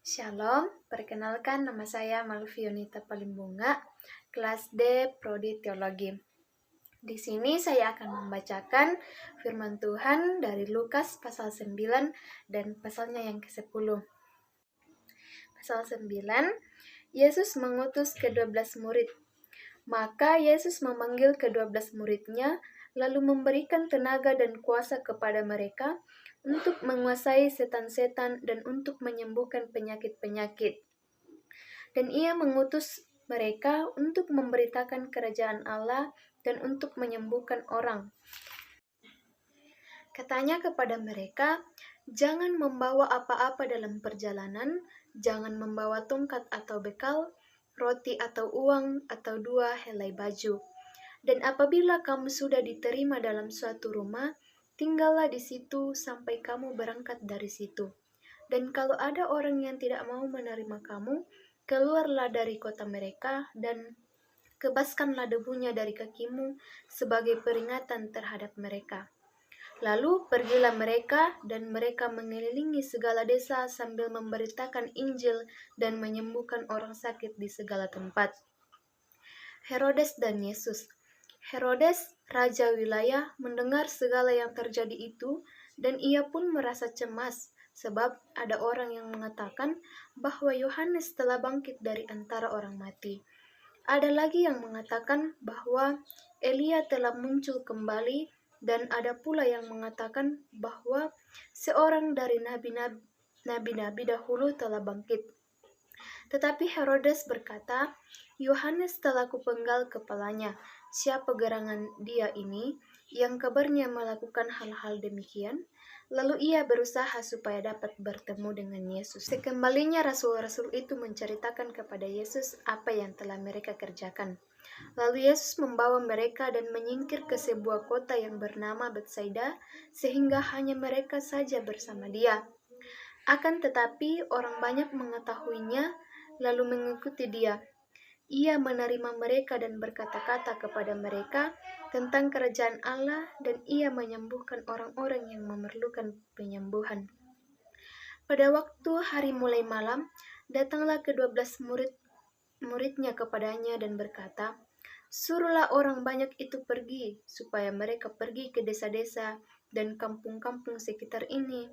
Shalom, perkenalkan nama saya Malvi Yunita Palimbunga, kelas D, Prodi Teologi. Di sini saya akan membacakan firman Tuhan dari Lukas pasal 9 dan pasalnya yang ke-10. Pasal 9, Yesus mengutus ke-12 murid. Maka Yesus memanggil ke-12 muridnya, lalu memberikan tenaga dan kuasa kepada mereka untuk menguasai setan-setan dan untuk menyembuhkan penyakit-penyakit. Dan ia mengutus mereka untuk memberitakan kerajaan Allah dan untuk menyembuhkan orang. Katanya kepada mereka, jangan membawa apa-apa dalam perjalanan, jangan membawa tongkat atau bekal, roti atau uang, atau 2 helai baju. Dan apabila kamu sudah diterima dalam suatu rumah, tinggallah di situ sampai kamu berangkat dari situ. Dan kalau ada orang yang tidak mau menerima kamu, keluarlah dari kota mereka dan kebaskanlah debunya dari kakimu sebagai peringatan terhadap mereka. Lalu pergilah mereka dan mereka mengelilingi segala desa sambil memberitakan Injil dan menyembuhkan orang sakit di segala tempat. Herodes dan Yesus. Herodes, raja wilayah, mendengar segala yang terjadi itu dan ia pun merasa cemas sebab ada orang yang mengatakan bahwa Yohanes telah bangkit dari antara orang mati. Ada lagi yang mengatakan bahwa Elia telah muncul kembali dan ada pula yang mengatakan bahwa seorang dari nabi-nabi dahulu telah bangkit. Tetapi Herodes berkata, Yohanes telah kupenggal kepalanya. Siapa gerangan dia ini yang kabarnya melakukan hal-hal demikian? Lalu ia berusaha supaya dapat bertemu dengan Yesus. Sekembalinya rasul-rasul itu menceritakan kepada Yesus apa yang telah mereka kerjakan. Lalu Yesus membawa mereka dan menyingkir ke sebuah kota yang bernama Betsaida, sehingga hanya mereka saja bersama dia. Akan tetapi orang banyak mengetahuinya, lalu mengikuti dia. Ia menerima mereka dan berkata-kata kepada mereka tentang kerajaan Allah, dan ia menyembuhkan orang-orang yang memerlukan penyembuhan. Pada waktu hari mulai malam, datanglah ke-12 muridnya kepadanya dan berkata, suruhlah orang banyak itu pergi, supaya mereka pergi ke desa-desa dan kampung-kampung sekitar ini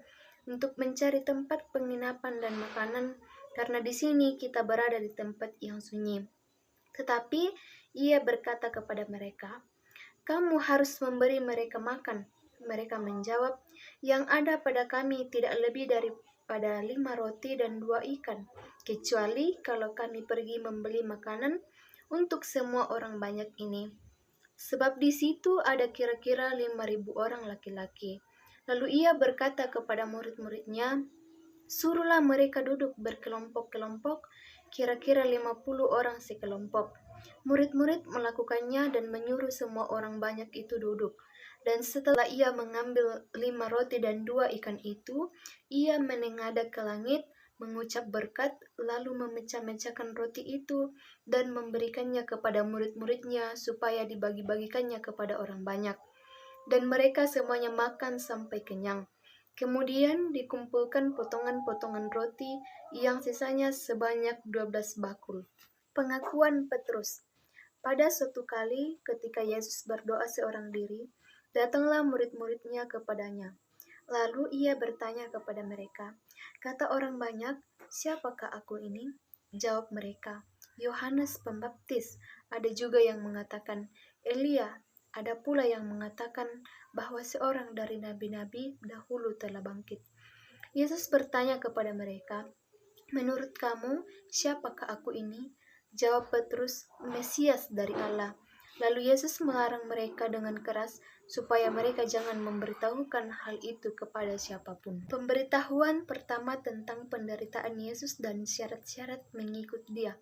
untuk mencari tempat penginapan dan makanan, karena di sini kita berada di tempat yang sunyi. Tetapi ia berkata kepada mereka, kamu harus memberi mereka makan. Mereka menjawab, yang ada pada kami tidak lebih daripada 5 roti dan 2 ikan, kecuali kalau kami pergi membeli makanan untuk semua orang banyak ini. Sebab di situ ada kira-kira 5.000 orang laki-laki. Lalu ia berkata kepada murid-muridnya, suruhlah mereka duduk berkelompok-kelompok, kira-kira 50 orang sekelompok. Murid-murid melakukannya dan menyuruh semua orang banyak itu duduk. Dan setelah ia mengambil 5 roti dan 2 ikan itu, ia menengadah ke langit, mengucap berkat, lalu memecah-mecahkan roti itu dan memberikannya kepada murid-muridnya supaya dibagi-bagikannya kepada orang banyak. Dan mereka semuanya makan sampai kenyang. Kemudian dikumpulkan potongan-potongan roti yang sisanya sebanyak 12 bakul. Pengakuan Petrus. Pada suatu kali ketika Yesus berdoa seorang diri, datanglah murid-muridnya kepadanya. Lalu ia bertanya kepada mereka, kata orang banyak, siapakah aku ini? Jawab mereka, Yohanes Pembaptis. Ada juga yang mengatakan Elia. Ada pula yang mengatakan bahwa seorang dari nabi-nabi dahulu telah bangkit. Yesus bertanya kepada mereka, menurut kamu, siapakah aku ini? Jawab Petrus, Mesias dari Allah. Lalu Yesus melarang mereka dengan keras supaya mereka jangan memberitahukan hal itu kepada siapapun. Pemberitahuan pertama tentang penderitaan Yesus dan syarat-syarat mengikut Dia.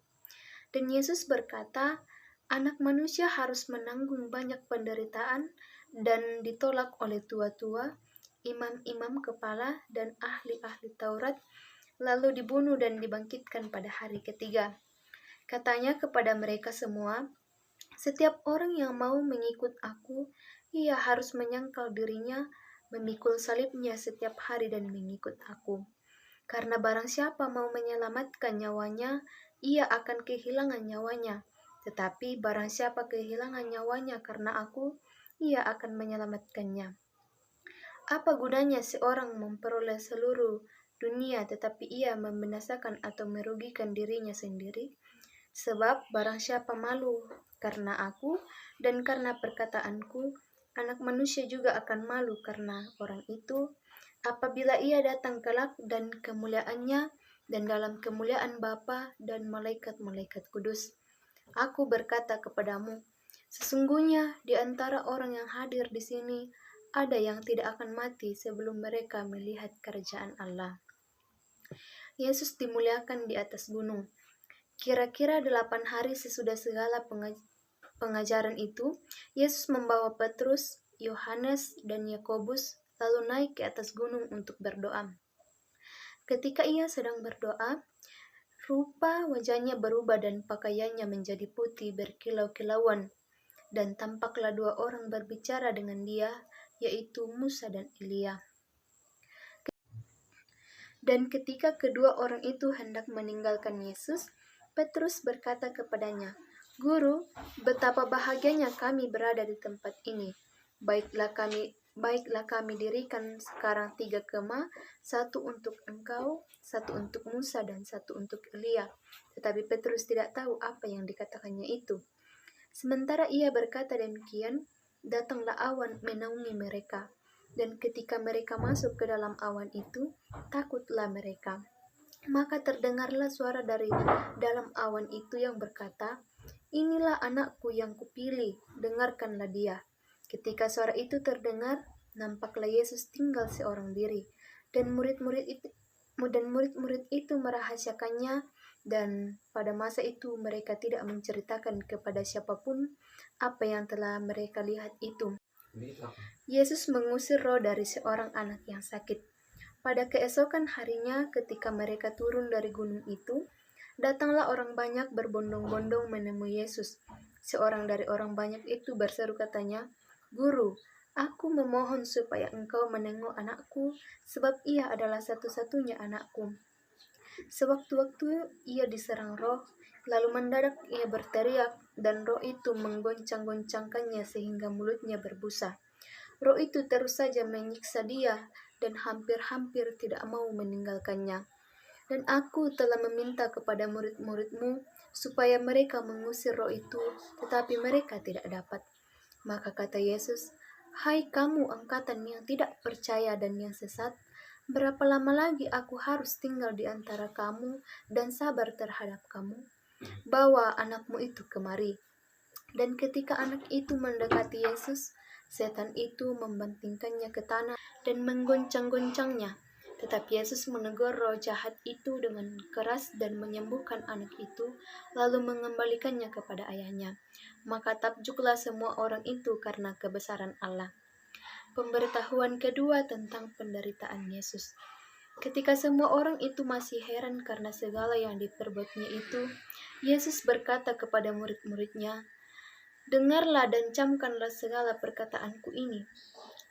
Dan Yesus berkata, Anak manusia harus menanggung banyak penderitaan dan ditolak oleh tua-tua, imam-imam kepala, dan ahli-ahli Taurat, lalu dibunuh dan dibangkitkan pada hari ketiga. Katanya kepada mereka semua, setiap orang yang mau mengikut aku, ia harus menyangkal dirinya, memikul salibnya setiap hari dan mengikut aku. Karena barang siapa mau menyelamatkan nyawanya, ia akan kehilangan nyawanya. Tetapi barang siapa kehilangan nyawanya karena aku, ia akan menyelamatkannya. Apa gunanya seorang memperoleh seluruh dunia tetapi ia membinasakan atau merugikan dirinya sendiri? Sebab barang siapa malu karena aku dan karena perkataanku, Anak Manusia juga akan malu karena orang itu, apabila ia datang kelak dan kemuliaannya dan dalam kemuliaan Bapa dan malaikat-malaikat kudus. Aku berkata kepadamu, sesungguhnya di antara orang yang hadir di sini ada yang tidak akan mati sebelum mereka melihat kerajaan Allah. Yesus dimuliakan di atas gunung. Kira-kira 8 hari sesudah segala pengajaran itu, Yesus membawa Petrus, Yohanes, dan Yakobus lalu naik ke atas gunung untuk berdoa. Ketika ia sedang berdoa, rupa wajahnya berubah dan pakaiannya menjadi putih berkilau-kilauan, dan tampaklah 2 orang berbicara dengan dia, yaitu Musa dan Elia. Dan ketika kedua orang itu hendak meninggalkan Yesus, Petrus berkata kepadanya, Guru, betapa bahagianya kami berada di tempat ini. Baiklah kami dirikan sekarang 3 kemah, 1 untuk engkau, 1 untuk Musa, dan 1 untuk Elia. Tetapi Petrus tidak tahu apa yang dikatakannya itu. Sementara ia berkata demikian, datanglah awan menaungi mereka. Dan ketika mereka masuk ke dalam awan itu, takutlah mereka. Maka terdengarlah suara dari dalam awan itu yang berkata, Inilah anakku yang kupilih, dengarkanlah dia. Ketika suara itu terdengar, nampaklah Yesus tinggal seorang diri, dan murid-murid itu merahasiakannya, dan pada masa itu mereka tidak menceritakan kepada siapapun apa yang telah mereka lihat itu. Yesus mengusir roh dari seorang anak yang sakit. Pada keesokan harinya ketika mereka turun dari gunung itu, datanglah orang banyak berbondong-bondong menemui Yesus. Seorang dari orang banyak itu berseru katanya, Guru, aku memohon supaya engkau menengok anakku, sebab ia adalah satu-satunya anakku. Sewaktu-waktu ia diserang roh, lalu mendadak ia berteriak, dan roh itu menggoncang-goncangkannya sehingga mulutnya berbusa. Roh itu terus saja menyiksa dia dan hampir-hampir tidak mau meninggalkannya. Dan aku telah meminta kepada murid-muridmu supaya mereka mengusir roh itu, tetapi mereka tidak dapat. Maka kata Yesus, Hai kamu angkatan yang tidak percaya dan yang sesat, berapa lama lagi aku harus tinggal di antara kamu dan sabar terhadap kamu? Bawa anakmu itu kemari. Dan ketika anak itu mendekati Yesus, setan itu membantingkannya ke tanah dan menggoncang-goncangnya. Tetapi Yesus menegur roh jahat itu dengan keras dan menyembuhkan anak itu, lalu mengembalikannya kepada ayahnya. Maka takjublah semua orang itu karena kebesaran Allah. Pemberitahuan kedua tentang penderitaan Yesus. Ketika semua orang itu masih heran karena segala yang diperbuatnya itu, Yesus berkata kepada murid-muridnya, Dengarlah dan camkanlah segala perkataanku ini.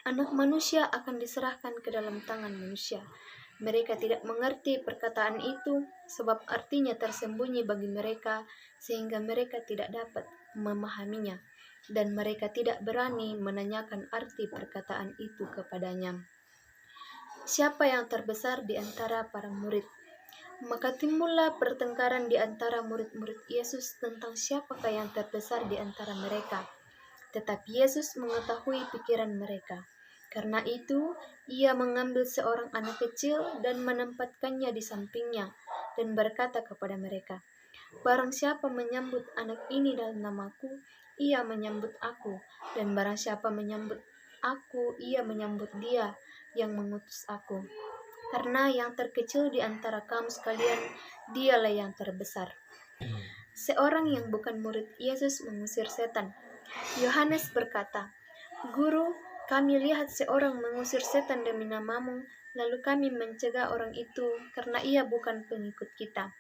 Anak manusia akan diserahkan ke dalam tangan manusia. Mereka tidak mengerti perkataan itu, sebab artinya tersembunyi bagi mereka, sehingga mereka tidak dapat memahaminya, dan mereka tidak berani menanyakan arti perkataan itu kepadanya. Siapa yang terbesar di antara para murid? Maka timbullah pertengkaran di antara murid-murid Yesus tentang siapakah yang terbesar di antara mereka. Tetapi Yesus mengetahui pikiran mereka. Karena itu, ia mengambil seorang anak kecil dan menempatkannya di sampingnya, dan berkata kepada mereka, Barang siapa menyambut anak ini dalam namaku, ia menyambut aku, dan barang siapa menyambut aku, ia menyambut dia yang mengutus aku. Karena yang terkecil di antara kamu sekalian, dialah yang terbesar. Seorang yang bukan murid Yesus mengusir setan. Yohanes berkata, Guru, kami lihat seorang mengusir setan demi namamu, lalu kami mencegah orang itu karena ia bukan pengikut kita.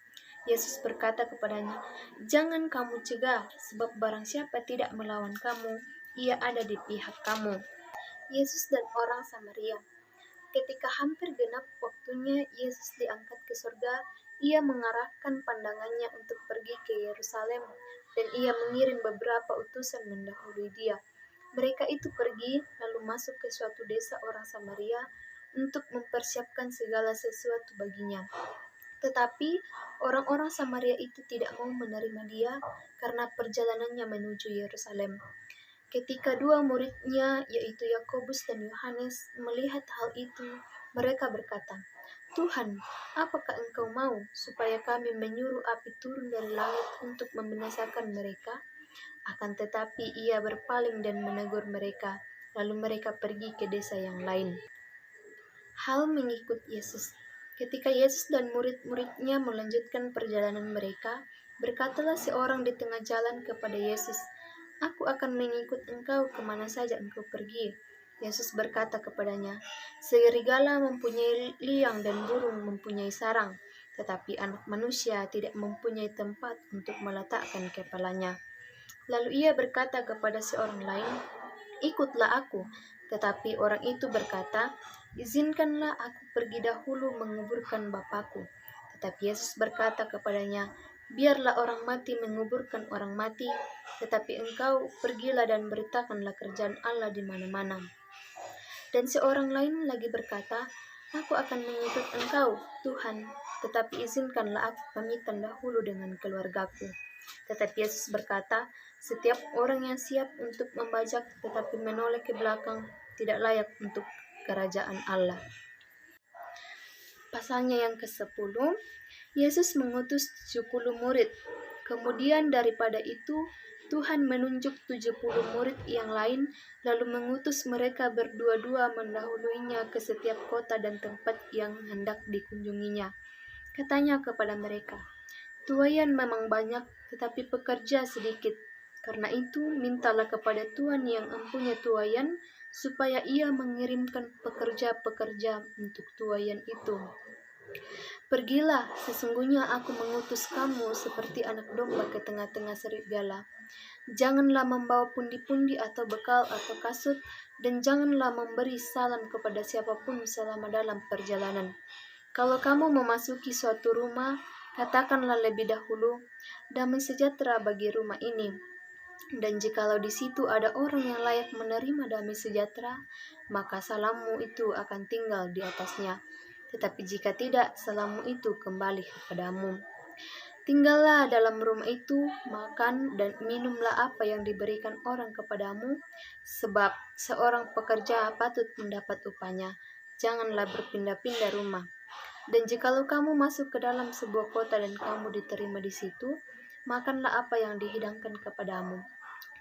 Yesus berkata kepadanya, Jangan kamu cegah, sebab barang siapa tidak melawan kamu, ia ada di pihak kamu. Yesus dan orang Samaria. Ketika hampir genap waktunya Yesus diangkat ke surga, ia mengarahkan pandangannya untuk pergi ke Yerusalem, dan ia mengirim beberapa utusan mendahului dia. Mereka itu pergi lalu masuk ke suatu desa orang Samaria untuk mempersiapkan segala sesuatu baginya. Tetapi orang-orang Samaria itu tidak mau menerima dia karena perjalanannya menuju Yerusalem. Ketika dua muridnya, yaitu Yakobus dan Yohanes, melihat hal itu, mereka berkata, "Tuhan, apakah Engkau mau supaya kami menyuruh api turun dari langit untuk membinasakan mereka?" Akan tetapi ia berpaling dan menegur mereka, lalu mereka pergi ke desa yang lain. Hal mengikut Yesus. Ketika Yesus dan murid-muridnya melanjutkan perjalanan mereka, berkatalah seorang di tengah jalan kepada Yesus, "Aku akan mengikut engkau kemana saja engkau pergi." Yesus berkata kepadanya, "Serigala mempunyai liang dan burung mempunyai sarang, tetapi anak manusia tidak mempunyai tempat untuk meletakkan kepalanya." Lalu ia berkata kepada seorang lain, "Ikutlah aku." Tetapi orang itu berkata, "Izinkanlah aku pergi dahulu menguburkan Bapakku." Tetapi Yesus berkata kepadanya, "Biarlah orang mati menguburkan orang mati, tetapi engkau pergilah dan beritakanlah kerajaan Allah di mana-mana." Dan seorang lain lagi berkata, "Aku akan mengikut engkau, Tuhan, tetapi izinkanlah aku pamitan dahulu dengan keluargaku." Tetapi Yesus berkata, "Setiap orang yang siap untuk membajak tetapi menoleh ke belakang tidak layak untuk kerajaan Allah." Pasalnya yang ke-10, Yesus mengutus 70 murid. Kemudian daripada itu, Tuhan menunjuk 70 murid yang lain, lalu mengutus mereka berdua-dua mendahuluinya ke setiap kota dan tempat yang hendak dikunjunginya. Katanya kepada mereka, "Tuaian memang banyak, tetapi pekerja sedikit. Karena itu, mintalah kepada Tuhan yang mempunyai tuaian, supaya ia mengirimkan pekerja-pekerja untuk tuaian itu. Pergilah, sesungguhnya aku mengutus kamu seperti anak domba ke tengah-tengah serigala. Janganlah membawa pundi-pundi atau bekal atau kasut, dan janganlah memberi salam kepada siapapun selama dalam perjalanan. Kalau kamu memasuki suatu rumah, katakanlah lebih dahulu, 'Damai sejahtera bagi rumah ini.' Dan jikalau di situ ada orang yang layak menerima damai sejahtera, maka salammu itu akan tinggal di atasnya. Tetapi jika tidak, salammu itu kembali kepadamu. Tinggallah dalam rumah itu, makan dan minumlah apa yang diberikan orang kepadamu, sebab seorang pekerja patut mendapat upahnya. Janganlah berpindah-pindah rumah. Dan jikalau kamu masuk ke dalam sebuah kota dan kamu diterima di situ, makanlah apa yang dihidangkan kepadamu,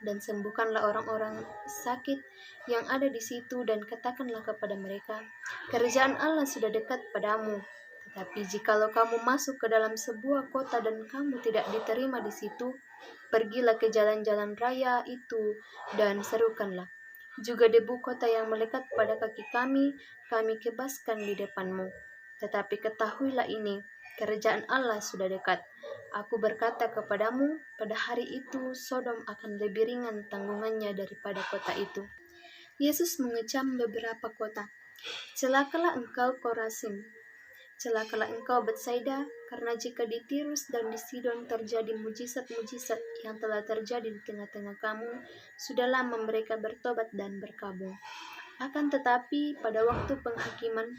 dan sembuhkanlah orang-orang sakit yang ada di situ, dan katakanlah kepada mereka, kerajaan Allah sudah dekat padamu. Tetapi jikalau kamu masuk ke dalam sebuah kota dan kamu tidak diterima di situ, pergilah ke jalan-jalan raya itu dan serukanlah, 'Juga debu kota yang melekat pada kaki kami kebaskan di depanmu.' Tetapi ketahuilah ini, kerajaan Allah sudah dekat. Aku berkata kepadamu, pada hari itu Sodom akan lebih ringan tanggungannya daripada kota itu." Yesus mengecam beberapa kota. "Celakalah engkau Korazim, celakalah engkau Betsaida, karena jika di Tirus dan di Sidon terjadi mujizat-mujizat yang telah terjadi di tengah-tengah kamu, sudah lama mereka bertobat dan berkabung. Akan tetapi pada waktu penghakiman,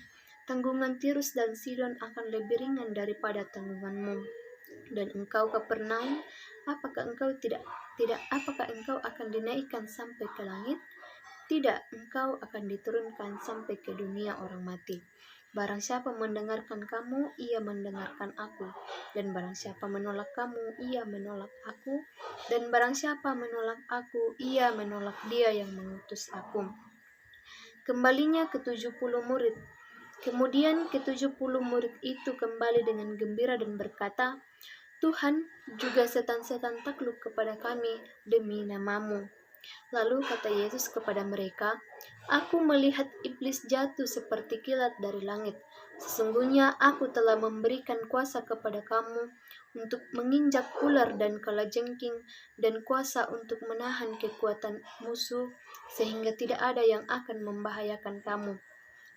tanggungan Tirus dan Sidon akan lebih ringan daripada tanggunganmu. Dan engkau Kapernaum, apakah engkau akan dinaikkan sampai ke langit? Tidak, engkau akan diturunkan sampai ke dunia orang mati. Barang siapa mendengarkan kamu, ia mendengarkan aku. Dan barang siapa menolak kamu, ia menolak aku. Dan barang siapa menolak aku, ia menolak dia yang mengutus aku." Kembalinya ke-70 murid. Kemudian ke-70 murid itu kembali dengan gembira dan berkata, "Tuhan, juga setan-setan takluk kepada kami demi nama-Mu." Lalu kata Yesus kepada mereka, "Aku melihat iblis jatuh seperti kilat dari langit. Sesungguhnya aku telah memberikan kuasa kepada kamu untuk menginjak ular dan kalajengking, dan kuasa untuk menahan kekuatan musuh, sehingga tidak ada yang akan membahayakan kamu.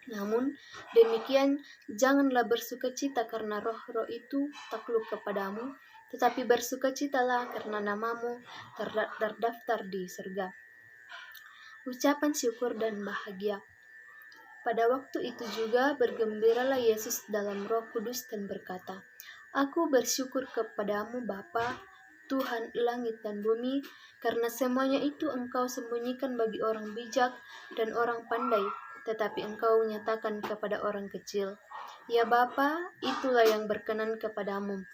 Namun demikian, janganlah bersukacita karena roh-roh itu takluk kepadamu, tetapi bersukacitalah karena namamu terdaftar di surga. Ucapan syukur dan bahagia. Pada waktu itu juga bergembiralah Yesus dalam Roh Kudus dan berkata, "Aku bersyukur kepadamu Bapa, Tuhan langit dan bumi, karena semuanya itu Engkau sembunyikan bagi orang bijak dan orang pandai, tetapi Engkau nyatakan kepada orang kecil. Ya Bapa, itulah yang berkenan kepadamu.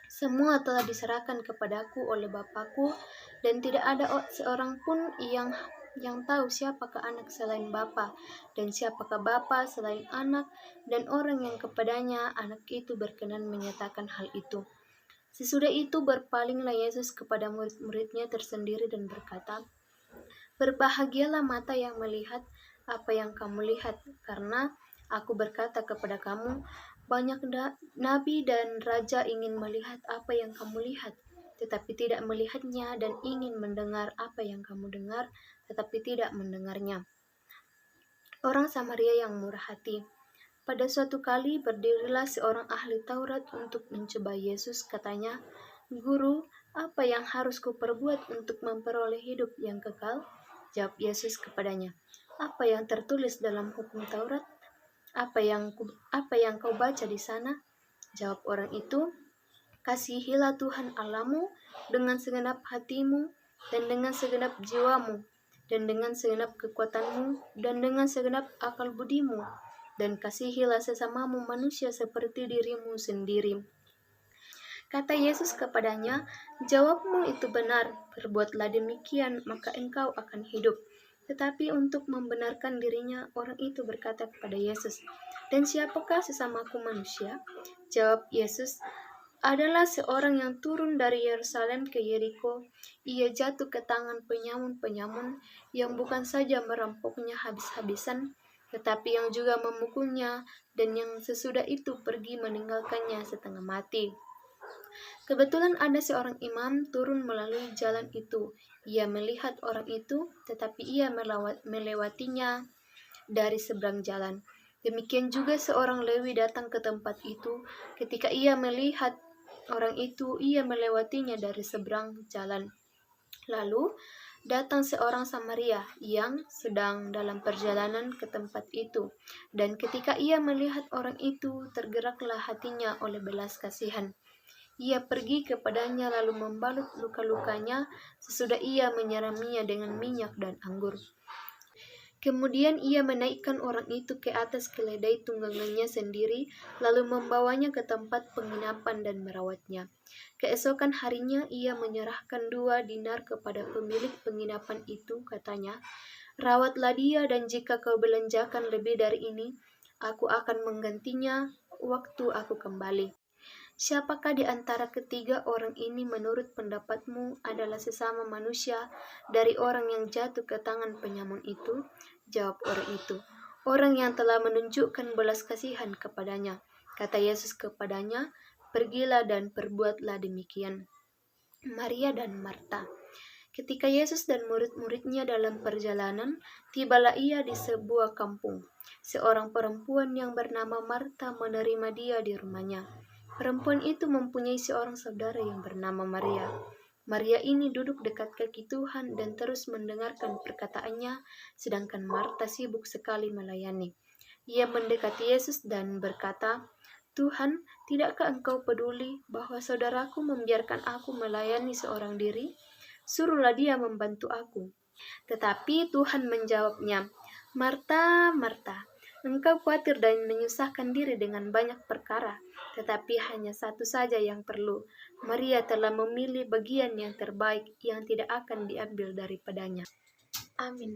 Semua telah diserahkan kepadaku oleh Bapakku, dan tidak ada seorang pun yang tahu siapakah anak selain Bapa, dan siapakah Bapa selain anak, dan orang yang kepadanya anak itu berkenan menyatakan hal itu." Sesudah itu berpalinglah Yesus kepada murid-muridnya tersendiri dan berkata, "Berbahagialah mata yang melihat apa yang kamu lihat, karena aku berkata kepada kamu, banyak nabi dan raja ingin melihat apa yang kamu lihat, tetapi tidak melihatnya, dan ingin mendengar apa yang kamu dengar, tetapi tidak mendengarnya." Orang Samaria yang murah hati. Pada suatu kali berdirilah seorang ahli Taurat untuk mencoba Yesus. Katanya, "Guru, apa yang harus kuperbuat untuk memperoleh hidup yang kekal?" Jawab Yesus kepadanya, "Apa yang tertulis dalam hukum Taurat? Apa yang kau baca di sana?" Jawab orang itu, "Kasihilah Tuhan Allahmu dengan segenap hatimu, dan dengan segenap jiwamu, dan dengan segenap kekuatanmu, dan dengan segenap akal budimu, dan kasihilah sesamamu manusia seperti dirimu sendiri." Kata Yesus kepadanya, "Jawabmu itu benar, berbuatlah demikian, maka engkau akan hidup." Tetapi untuk membenarkan dirinya, orang itu berkata kepada Yesus, "Dan siapakah sesamaku manusia?" Jawab Yesus, "Adalah seorang yang turun dari Yerusalem ke Yeriko. Ia jatuh ke tangan penyamun-penyamun yang bukan saja merampoknya habis-habisan, tetapi yang juga memukulnya, dan yang sesudah itu pergi meninggalkannya setengah mati. Kebetulan ada seorang imam turun melalui jalan itu. Ia melihat orang itu, tetapi ia melewatinya dari seberang jalan. Demikian juga seorang Lewi datang ke tempat itu. Ketika ia melihat orang itu, ia melewatinya dari seberang jalan. Lalu datang seorang Samaria yang sedang dalam perjalanan ke tempat itu, dan ketika ia melihat orang itu, tergeraklah hatinya oleh belas kasihan. Ia pergi kepadanya lalu membalut luka-lukanya, sesudah ia menyiraminya dengan minyak dan anggur. Kemudian ia menaikkan orang itu ke atas keledai tunggangannya sendiri, lalu membawanya ke tempat penginapan dan merawatnya. Keesokan harinya ia menyerahkan 2 dinar kepada pemilik penginapan itu, katanya, "Rawatlah dia, dan jika kau belanjakan lebih dari ini, aku akan menggantinya waktu aku kembali." Siapakah di antara ketiga orang ini menurut pendapatmu adalah sesama manusia dari orang yang jatuh ke tangan penyamun itu? Jawab orang itu, "Orang yang telah menunjukkan belas kasihan kepadanya." Kata Yesus kepadanya, "Pergilah dan perbuatlah demikian." Maria dan Marta. Ketika Yesus dan murid-muridnya dalam perjalanan, tibalah ia di sebuah kampung. Seorang perempuan yang bernama Marta menerima dia di rumahnya. Perempuan itu mempunyai seorang saudara yang bernama Maria. Maria ini duduk dekat kaki Tuhan dan terus mendengarkan perkataannya, sedangkan Marta sibuk sekali melayani. Ia mendekati Yesus dan berkata, "Tuhan, tidakkah engkau peduli bahwa saudaraku membiarkan aku melayani seorang diri? Suruhlah dia membantu aku." Tetapi Tuhan menjawabnya, "Marta, Marta, engkau khawatir dan menyusahkan diri dengan banyak perkara, tetapi hanya satu saja yang perlu. Maria telah memilih bagian yang terbaik, yang tidak akan diambil daripadanya." Amin.